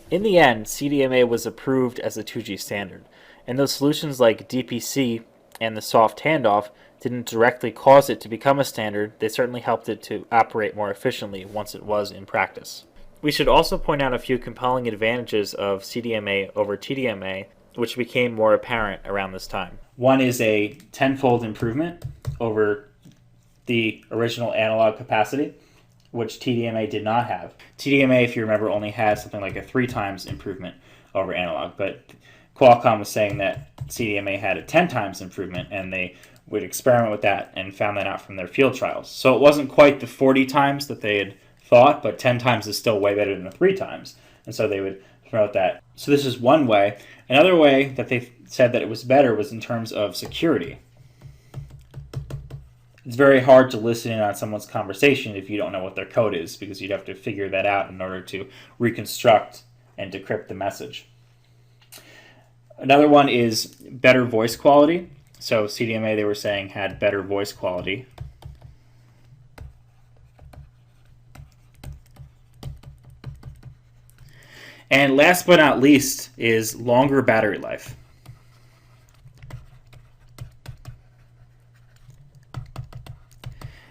In the end, CDMA was approved as a 2G standard, and those solutions like DPC and the soft handoff didn't directly cause it to become a standard, they certainly helped it to operate more efficiently once it was in practice. We should also point out a few compelling advantages of CDMA over TDMA, which became more apparent around this time. One is a tenfold improvement over the original analog capacity, which TDMA did not have. TDMA, if you remember, only had something like a 3 times improvement over analog, but Qualcomm was saying that CDMA had a 10 times improvement, and they would experiment with that and found that out from their field trials. So it wasn't quite the 40 times that they had thought, but 10 times is still way better than the 3 times. And so they would promote that. So this is one way. Another way that they said that it was better was in terms of security. It's very hard to listen in on someone's conversation if you don't know what their code is, because you'd have to figure that out in order to reconstruct and decrypt the message. Another one is better voice quality. So CDMA, they were saying, had better voice quality. And last but not least is longer battery life.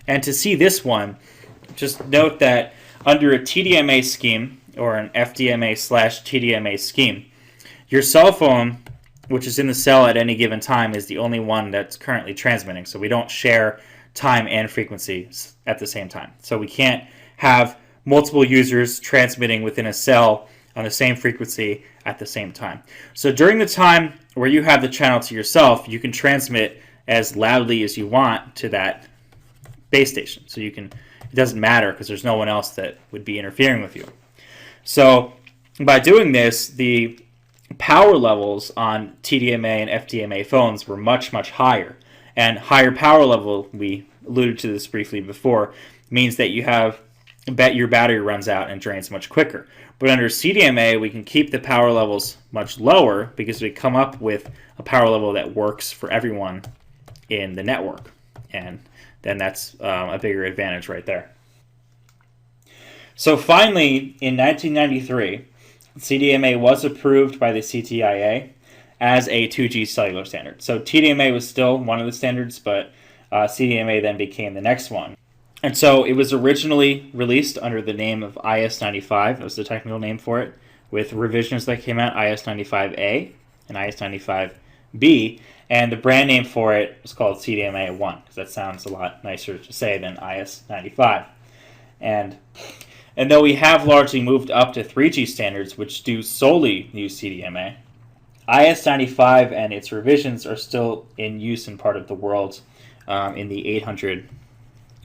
And to see this one, just note that under a TDMA scheme, or an FDMA/TDMA scheme, your cell phone, which is in the cell at any given time, is the only one that's currently transmitting. So we don't share time and frequency at the same time. So we can't have multiple users transmitting within a cell on the same frequency at the same time. So during the time where you have the channel to yourself, you can transmit as loudly as you want to that base station. So you can, it doesn't matter because there's no one else that would be interfering with you. So by doing this, the power levels on TDMA and FDMA phones were much, much higher. And higher power level, we alluded to this briefly before, means that your battery runs out and drains much quicker. But under CDMA, we can keep the power levels much lower because we come up with a power level that works for everyone in the network. And then that's a bigger advantage right there. So finally, in 1993, CDMA was approved by the CTIA as a 2G cellular standard. So TDMA was still one of the standards, but CDMA then became the next one. And so it was originally released under the name of IS-95, that was the technical name for it, with revisions that came out, IS-95A and IS-95B, and the brand name for it was called CDMA-1, because that sounds a lot nicer to say than IS-95. And though we have largely moved up to 3G standards, which do solely use CDMA, IS-95 and its revisions are still in use in part of the world in the 800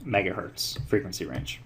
megahertz frequency range.